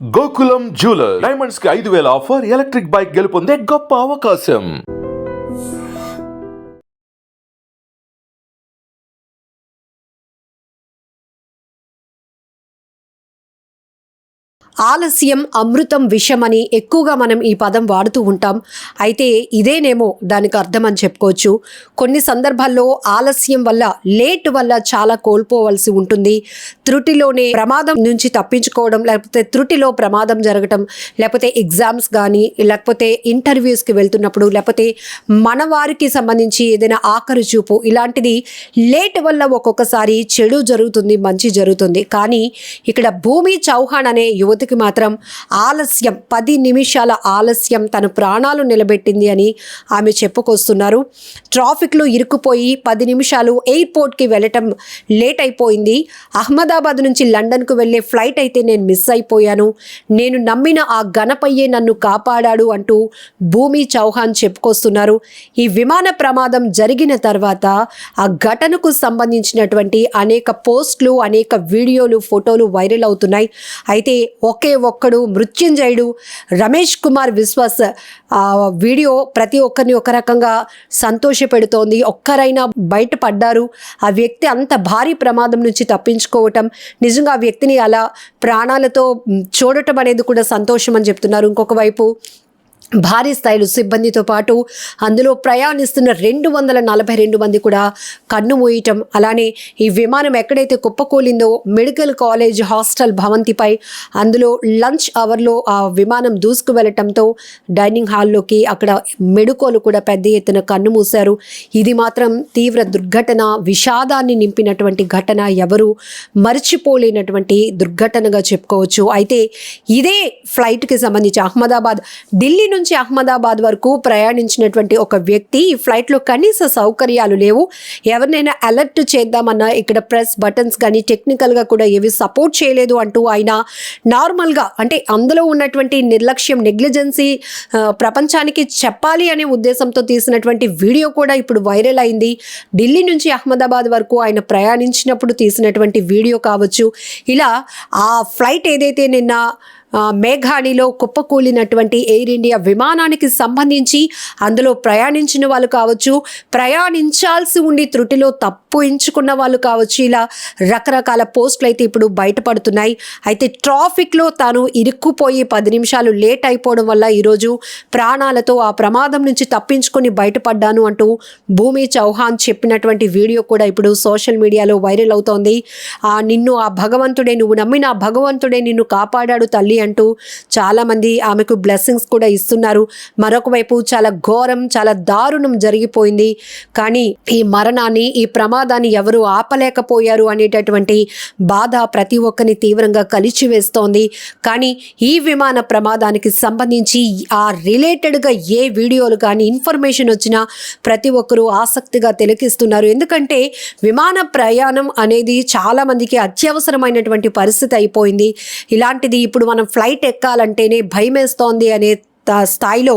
Gokulam jewellers diamonds కి 5,000 offer, electric bike గెలుపొందే గొప్ప అవకాశం. ఆలస్యం అమృతం విషం అని ఎక్కువగా మనం ఈ పదం వాడుతూ ఉంటాం. అయితే ఇదేనేమో దానికి అర్థం అని చెప్పుకోవచ్చు. కొన్ని సందర్భాల్లో ఆలస్యం వల్ల, లేట్ వల్ల చాలా కోల్పోవలసి ఉంటుంది. త్రుటిలోనే ప్రమాదం నుంచి తప్పించుకోవడం, లేకపోతే త్రుటిలో ప్రమాదం జరగటం, లేకపోతే ఎగ్జామ్స్ కానీ, లేకపోతే ఇంటర్వ్యూస్కి వెళ్తున్నప్పుడు, లేకపోతే మన వారికి సంబంధించి ఏదైనా ఆఖరి చూపు, ఇలాంటిది లేట్ వల్ల ఒక్కొక్కసారి చెడు జరుగుతుంది, మంచి జరుగుతుంది. కానీ ఇక్కడ భూమి చౌహాన్ అనే యువతి మాత్రం ఆలస్యం, 10 నిమిషాల ఆలస్యం తన ప్రాణాలు నిలబెట్టింది అని ఆమె చెప్పుకొస్తున్నారు. ట్రాఫిక్లో ఇరుక్కుపోయి 10 నిమిషాలు ఎయిర్పోర్ట్కి వెళ్ళటం లేట్ అయిపోయింది. అహ్మదాబాద్ నుంచి లండన్కు వెళ్ళే ఫ్లైట్ అయితే నేను మిస్ అయిపోయాను. నేను నమ్మిన ఆ గణపయ్యే నన్ను కాపాడాడు అంటూ భూమి చౌహాన్ చెప్పుకొస్తున్నారు. ఈ విమాన ప్రమాదం జరిగిన తర్వాత ఆ ఘటనకు సంబంధించినటువంటి అనేక పోస్టులు, అనేక వీడియోలు, ఫోటోలు వైరల్ అవుతున్నాయి. అయితే ఒకే ఒక్కడు మృత్యుంజయుడు రమేష్ కుమార్ విశ్వాస్ వీడియో ప్రతి ఒక్కరిని ఒక రకంగా సంతోషపెడుతోంది. ఒక్కరైనా బయటపడ్డారు. ఆ వ్యక్తి అంత భారీ ప్రమాదం నుంచి తప్పించుకోవటం, నిజంగా ఆ వ్యక్తిని అలా ప్రాణాలతో చూడటం అనేది కూడా సంతోషం అని చెప్తున్నారు. ఇంకొక వైపు భారీ స్థాయిలో సిబ్బందితో పాటు అందులో ప్రయాణిస్తున్న 242 మంది కూడా కన్ను మూయటం, అలానే ఈ విమానం ఎక్కడైతే కుప్పకూలిందో మెడికల్ కాలేజ్ హాస్టల్ భవంతిపై అందులో లంచ్ అవర్లో ఆ విమానం దూసుకు వెళ్ళటంతో డైనింగ్ హాల్లోకి అక్కడ మెడుకోలు కూడా పెద్ద ఎత్తున కన్ను మూశారు. ఇది మాత్రం తీవ్ర దుర్ఘటన, విషాదాన్ని నింపినటువంటి ఘటన, ఎవరు మర్చిపోలేనటువంటి దుర్ఘటనగా చెప్పుకోవచ్చు. అయితే ఇదే ఫ్లైట్కి సంబంధించి అహ్మదాబాద్, ఢిల్లీ నుంచి అహ్మదాబాద్ వరకు ప్రయాణించినటువంటి ఒక వ్యక్తి, ఈ ఫ్లైట్లో కనీస సౌకర్యాలు లేవు. ఎవరినైనా అలర్ట్ చేద్దామన్నా ఇక్కడ ప్రెస్ బటన్స్ కానీ టెక్నికల్గా కూడా ఏవి సపోర్ట్ చేయలేదు అంటూ ఆయన నార్మల్గా, అంటే అందులో ఉన్నటువంటి నిర్లక్ష్యం, నెగ్లిజెన్సీ ప్రపంచానికి చెప్పాలి అనే ఉద్దేశంతో తీసినటువంటి వీడియో కూడా ఇప్పుడు వైరల్ అయింది. ఢిల్లీ నుంచి అహ్మదాబాద్ వరకు ఆయన ప్రయాణించినప్పుడు తీసినటువంటి వీడియో కావచ్చు. ఇలా ఆ ఫ్లైట్ ఏదైతే నిన్న మేఘాణిలో కుప్పకూలినటువంటి ఎయిర్ ఇండియా విమానానికి సంబంధించి అందులో ప్రయాణించిన వాళ్ళు కావచ్చు, ప్రయాణించాల్సి ఉండి త్రుటిలో తప్పించుకున్న వాళ్ళు కావచ్చు, ఇలా రకరకాల పోస్టులు అయితే ఇప్పుడు బయటపడుతున్నాయి. అయితే ట్రాఫిక్లో తాను ఇరుక్కుపోయి 10 నిమిషాలు లేట్ అయిపోవడం వల్ల ఈరోజు ప్రాణాలతో ఆ ప్రమాదం నుంచి తప్పించుకొని బయటపడ్డాను అంటూ భూమి చౌహాన్ చెప్పినటువంటి వీడియో కూడా ఇప్పుడు సోషల్ మీడియాలో వైరల్ అవుతోంది. నిన్ను ఆ భగవంతుడే, నువ్వు నమ్మిన ఆ భగవంతుడే నిన్ను కాపాడాడు తల్లి అంటూ చాలామంది ఆమెకు బ్లెస్సింగ్స్ కూడా ఇస్తున్నారు. మరొక వైపు చాలా ఘోరం, చాలా దారుణం జరిగిపోయింది. కానీ ఈ మరణాన్ని, ఈ ప్రమాదాన్ని ఎవరు ఆపలేకపోయారు అనేటటువంటి బాధ ప్రతి ఒక్కరిని తీవ్రంగా కలిచివేస్తోంది. కానీ ఈ విమాన ప్రమాదానికి సంబంధించి ఆ రిలేటెడ్గా ఏ వీడియోలు కానీ ఇన్ఫర్మేషన్ వచ్చినా ప్రతి ఒక్కరూ ఆసక్తిగా తిలకిస్తున్నారు. ఎందుకంటే విమాన ప్రయాణం అనేది చాలామందికి అత్యవసరమైనటువంటి పరిస్థితి అయిపోయింది. ఇలాంటిది ఇప్పుడు మనం ఫ్లైట్ ఎక్కాలంటేనే భయమేస్తోంది అనే స్థాయిలో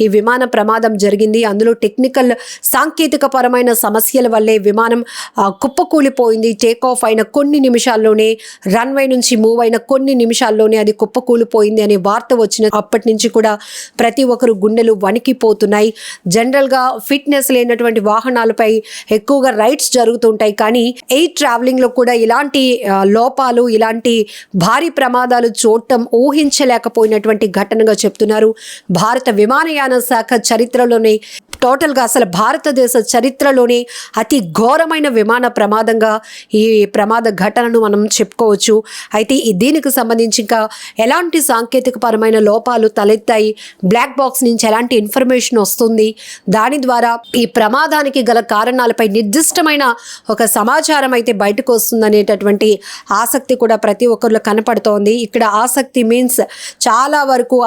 ఈ విమాన ప్రమాదం జరిగింది. అందులో టెక్నికల్, సాంకేతిక పరమైన సమస్యల వల్లే విమానం కుప్పకూలిపోయింది. టేక్ ఆఫ్ అయిన కొన్ని నిమిషాల్లోనే, రన్వే నుంచి మూవ్ అయిన కొన్ని నిమిషాల్లోనే అది కుప్పకూలిపోయింది అనే వార్త వచ్చిన అప్పటి నుంచి కూడా ప్రతి ఒక్కరు గుండెలు వణికిపోతున్నాయి. జనరల్గా ఫిట్నెస్ లేనటువంటి వాహనాలపై ఎక్కువగా రైడ్స్ జరుగుతుంటాయి. కానీ ఎయిర్ ట్రావెలింగ్లో కూడా ఇలాంటి లోపాలు, ఇలాంటి భారీ ప్రమాదాలు చూడటం ఊహించలేకపోయినటువంటి ఘటనగా చెప్తున్నారు. భారత విమానయాన శాఖ చరిత్రలోనే, టోటల్గా అసలు భారతదేశ చరిత్రలోనే అతి ఘోరమైన విమాన ప్రమాదంగా ఈ ప్రమాద ఘటనను మనం చెప్పుకోవచ్చు. అయితే దీనికి సంబంధించి ఇంకా ఎలాంటి సాంకేతిక పరమైన లోపాలు తలెత్తాయి, బ్లాక్ బాక్స్ నుంచి ఎలాంటి ఇన్ఫర్మేషన్ వస్తుంది, దాని ద్వారా ఈ ప్రమాదానికి గల కారణాలపై నిర్దిష్టమైన ఒక సమాచారం అయితే బయటకు వస్తుందనేటటువంటి ఆసక్తి కూడా ప్రతి ఒక్కరిలో కనపడుతోంది. ఇక్కడ ఆసక్తి మీన్స్ చాలా వరకు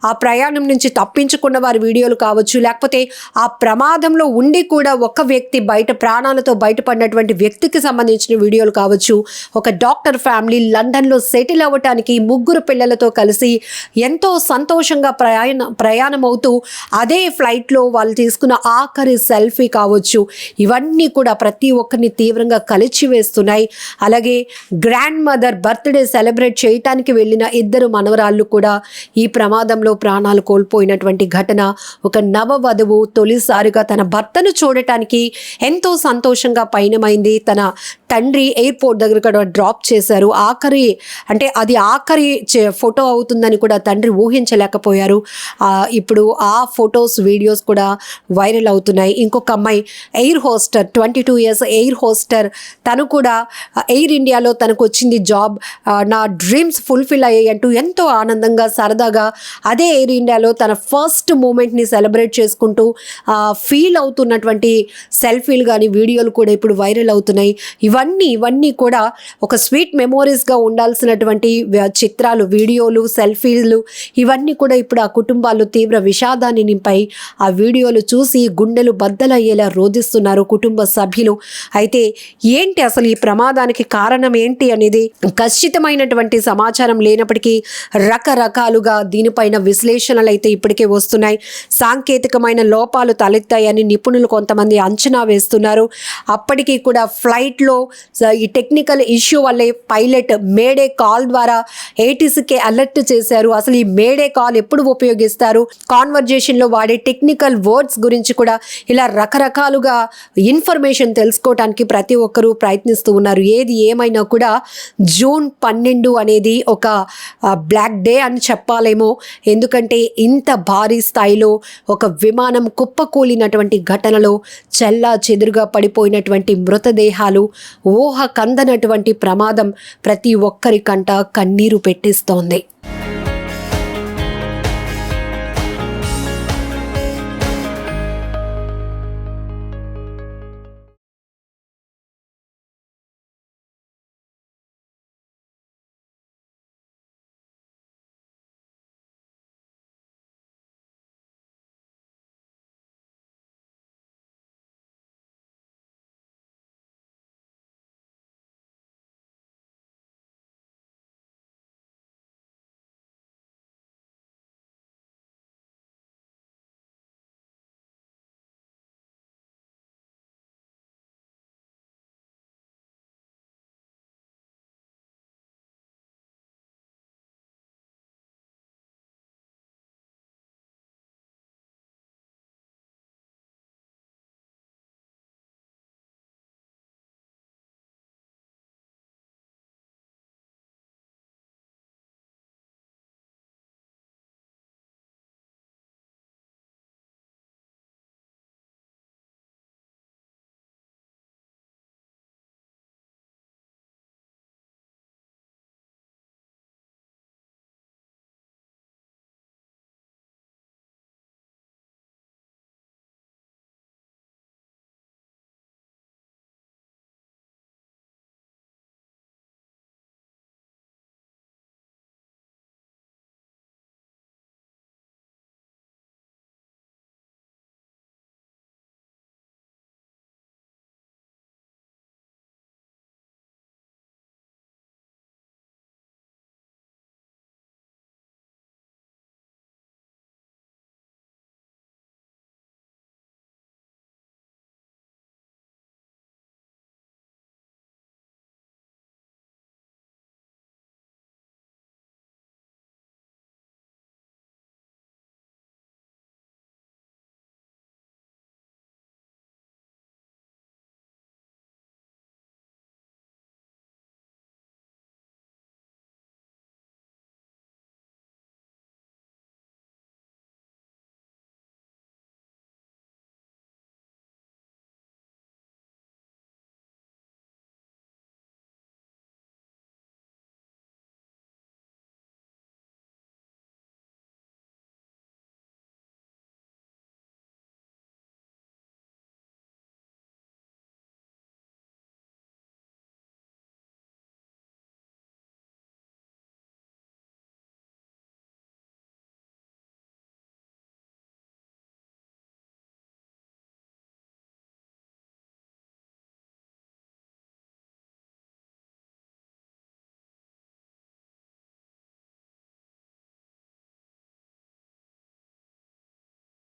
ఆ ప్రయాణం నుంచి తప్పించుకున్న వారి వీడియోలు కావచ్చు, లేకపోతే ఆ ప్రమాదంలో ఉండి కూడా ఒక వ్యక్తి ప్రాణాలతో బయటపడినటువంటి వ్యక్తికి సంబంధించిన వీడియోలు కావచ్చు. ఒక డాక్టర్ ఫ్యామిలీ లండన్లో సెటిల్ అవ్వటానికి 3 పిల్లలతో కలిసి ఎంతో సంతోషంగా ప్రయాణమవుతూ అదే ఫ్లైట్లో వాళ్ళు తీసుకున్న ఆఖరి సెల్ఫీ కావచ్చు. ఇవన్నీ కూడా ప్రతి ఒక్కరిని తీవ్రంగా కలిచివేస్తున్నాయి. అలాగే గ్రాండ్ మదర్ బర్త్డే సెలబ్రేట్ చేయటానికి వెళ్ళిన 2 మనవరాళ్ళు కూడా ఈ ప్రమాదంలో ప్రాణాలు కోల్పోయినటువంటి ఘటన. ఒక నవవధువు తొలిసారిగా తన భర్తను చూడటానికి ఎంతో సంతోషంగా పయనమైంది. తన తండ్రి ఎయిర్పోర్ట్ దగ్గర కూడా డ్రాప్ చేశారు. ఆఖరి ఫోటో అవుతుందని కూడా తండ్రి ఊహించలేకపోయారు. ఇప్పుడు ఆ ఫొటోస్ వీడియోస్ కూడా వైరల్ అవుతున్నాయి. ఇంకొక అమ్మాయి ఎయిర్ హోస్టర్, 22 ఇయర్స్ ఎయిర్ హోస్టర్, తను కూడా ఎయిర్ ఇండియాలో తనకు వచ్చింది జాబ్, నా డ్రీమ్స్ ఫుల్ఫిల్ అయ్యాయి అంటూ ఎంతో ఆనందంగా సరదాగా అదే ఎయిర్ ఇండియాలో తన ఫస్ట్ మూమెంట్ని సెలబ్రేట్ చేసుకుంటూ ఫీల్ అవుతున్నటువంటి సెల్ఫీలు కానీ వీడియోలు కూడా ఇప్పుడు వైరల్ అవుతున్నాయి. ఇవన్నీ కూడా ఒక స్వీట్ మెమోరీస్గా ఉండాల్సినటువంటి చిత్రాలు, వీడియోలు, సెల్ఫీలు ఇవన్నీ కూడా ఇప్పుడు ఆ కుటుంబాల్లో తీవ్ర విషాదాన్ని నింపాయి. ఆ వీడియోలు చూసి గుండెలు బద్దలయ్యేలా రోధిస్తున్నారు కుటుంబ సభ్యులు. అయితే ఏంటి అసలు ఈ ప్రమాదానికి కారణం ఏంటి అనేది ఖచ్చితమైనటువంటి సమాచారం లేనప్పటికీ రకరకాలుగా దీనిపైన విశ్లేషణలు అయితే ఇప్పటికే వస్తున్నాయి. సాంకేతికమైన లోపాలు తలెత్తాయని నిపుణులు కొంతమంది అంచనా వేస్తున్నారు. అప్పటికీ కూడా ఫ్లైట్లో ఈ టెక్నికల్ ఇష్యూ వల్లే పైలట్ మేడే కాల్ ద్వారా ఏటీసీకి అలర్ట్ చేశారు. అసలు ఈ మేడే కాల్ ఎప్పుడు ఉపయోగిస్తారు, కాన్వర్జేషన్లో వాడే టెక్నికల్ వర్డ్స్ గురించి కూడా ఇలా రకరకాలుగా ఇన్ఫర్మేషన్ తెలుసుకోవడానికి ప్రతి ఒక్కరూ ప్రయత్నిస్తూ ఉన్నారు. ఏది ఏమైనా కూడా జూన్ 12 అనేది ఒక బ్లాక్ డే అని చెప్పాలేమో. ఎందుకంటే ఇంత భారీ స్థాయిలో ఒక విమానం కుప్పకూలినటువంటి ఘటనలో చెల్లా చెదురుగా పడిపోయినటువంటి మృతదేహాలు, ఊహ కందనటువంటి ప్రమాదం ప్రతి ఒక్కరి కంట కన్నీరు పెట్టిస్తోంది.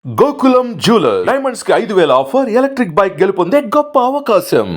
గోకులం జ్యువెలర్స్ డైమండ్స్ కి 5,000 ఆఫర్, ఎలక్ట్రిక్ బైక్ గెలుపొందే గొప్ప అవకాశం.